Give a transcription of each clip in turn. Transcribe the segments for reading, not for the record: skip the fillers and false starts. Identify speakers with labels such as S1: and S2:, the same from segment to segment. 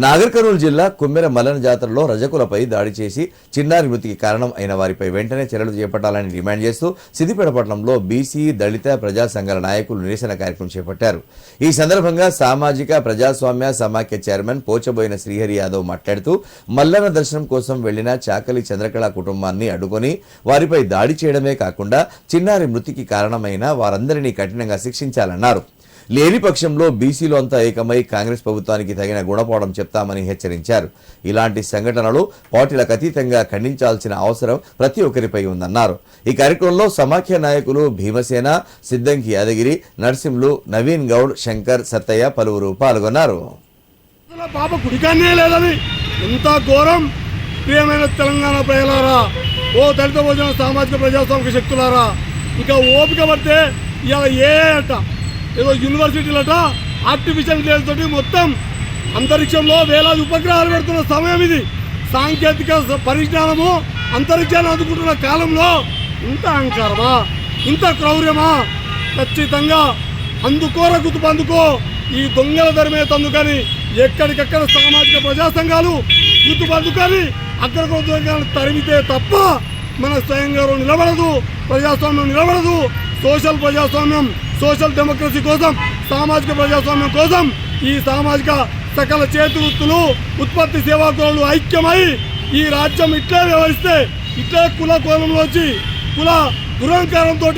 S1: నాగర్ కర్నూలు జిల్లా కుమ్మెర మల్లన జాతరలో రజకులపై దాడి చేసి చిన్నారి మృతికి కారణం అయిన వారిపై వెంటనే చర్యలు చేపట్టాలని డిమాండ్ చేస్తూ సిద్దిపేట పట్టణంలో బీసీ దళిత ప్రజా సంఘాల నాయకులు నిరసన కార్యక్రమం చేపట్టారు. ఈ సందర్భంగా సామాజిక ప్రజాస్వామ్య సమాఖ్య చైర్మన్ పోచబోయిన శ్రీహరి యాదవ్ మాట్లాడుతూ మల్లన దర్శనం కోసం వెళ్లిన చాకలి చంద్రకళ కుటుంబాన్ని అడ్డుకొని వారిపై దాడి చేయడమే కాకుండా చిన్నారి మృతికి కారణమైన వారందరినీ కఠినంగా శిక్షించాలన్నారు. లేని పక్షంలో బీసీలు అంతా ఏకమై కాంగ్రెస్ ప్రభుత్వానికి తగిన గుణపాఠం చెప్తామని హెచ్చరించారు. ఇలాంటి సంఘటనలు పార్టీలకు అతీతంగా ఖండించాల్సిన అవసరం ప్రతి ఒక్కరిపై ఉందన్నారు. ఈ కార్యక్రమంలో సమాఖ్య నాయకులు భీమసేన, సిద్దంకి యాదగిరి, నర్సింలు, నవీన్ గౌడ్, శంకర్, సత్తయ్య పలువురు పాల్గొన్నారు.
S2: ఎంత ఘోరం! ప్రియమైన తెలంగాణ ప్రజలారా, ఓ దళిత భోజన సామాజిక ప్రజాస్వామిక శక్తులారా, ఇక ఓపిక పడితే ఇలా ఏదో యూనివర్సిటీలట ఆర్టిఫిషియల్ ఇంటెలిజెన్స్ తోటి మొత్తం అంతరిక్షంలో వేలాది ఉపగ్రహాలు పెడుతున్న సమయం ఇది. సాంకేతిక పరిజ్ఞానము అంతరిక్షాన్ని అందుకుంటున్న కాలంలో ఇంత అహంకారమా, ఇంత క్రౌర్యమా? ఖచ్చితంగా అందుకోర గుర్తుపందుకో. ఈ దొంగల ధర్మే తందుకని ఎక్కడికక్కడ సామాజిక ప్రజా సంఘాలు గుర్తుపందుకొని అక్కడ తరిమితే తప్ప మన స్వయంగా నిలబడదు, ప్రజాస్వామ్యం నిలబడదు. సోషల్ ప్రజాస్వామ్యం, సోషల్ డెమోక్రసీ కోసం, సామాజిక ప్రజాస్వామ్యం కోసం ఈ సామాజిక సకల చేతి వృత్తులు, ఉత్పత్తి సేవాకులు ఐక్యమై ఈ రాజ్యం ఇట్లే వ్యవహరిస్తే, ఇట్లే కుల కోణంలోంచి కుల దురహంకారంతో,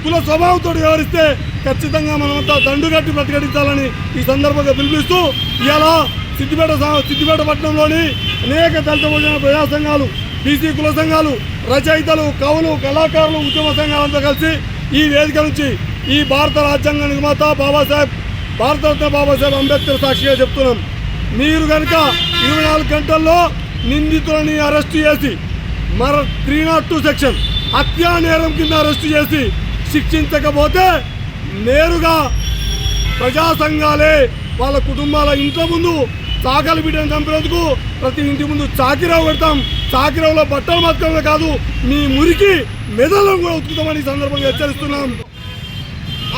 S2: కుల స్వభావంతో వ్యవహరిస్తే ఖచ్చితంగా మనమంతా దండుగట్టి ప్రతిఘటించాలని ఈ సందర్భంగా పిలిపిస్తూ ఇలా సిద్దిపేట పట్టణంలోని అనేక దళిత భోజన ప్రజా సంఘాలు, బీసీ కుల సంఘాలు, రచయితలు, కవులు, కళాకారులు, ఉద్యమ సంఘాలంతా కలిసి ఈ వేదిక నుంచి ఈ భారత రాజ్యాంగ నిర్మాత భారతరత్న బాబాసాహెబ్ అంబేద్కర్ సాక్షిగా చెప్తున్నాం. మీరు కనుక 24 గంటల్లో నిందితులని అరెస్టు చేసి 302 సెక్షన్ హత్యా నేరం కింద అరెస్టు చేసి శిక్షించకపోతే నేరుగా ప్రజా సంఘాలే వాళ్ళ కుటుంబాల ఇంట్లో ముందు చాకలి బిడ్డను చంపినందుకు ప్రతి ఇంటి ముందు చాకిరావు పెడతాం. చాకిరావులో బట్టలు మాత్రమే కాదు, మీ మురికి మెదలను కూడా ఉతుకుతామని సందర్భంగా హెచ్చరిస్తున్నాం.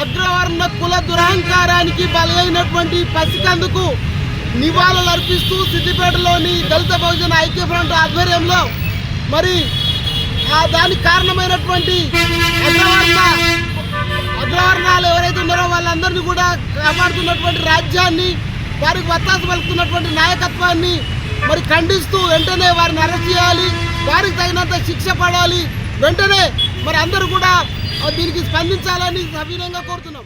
S3: అగ్రవర్ణ కుల దురహంకారానికి బలైనటువంటి పసికందుకు నివాళులు అర్పిస్తూ సిద్దిపేటలోని దళిత బహుజన ఐక్య ఫ్రంట్ ఆధ్వర్యంలో మరి దానికి కారణమైనటువంటి అగ్రవర్ణాలు ఎవరైతే ఉన్నారో వాళ్ళందరినీ కూడా కాపాడుతున్నటువంటి రాజ్యాన్ని, వారికి వత్తాసు పలుకుతున్నటువంటి నాయకత్వాన్ని మరి ఖండిస్తూ వెంటనే వారిని అరెస్ట్ చేయాలి, వారికి తగినంత శిక్ష పడాలి. వెంటనే మరి అందరూ కూడా దీనికి స్పందించాలని సవినయంగా కోరుతున్నాం.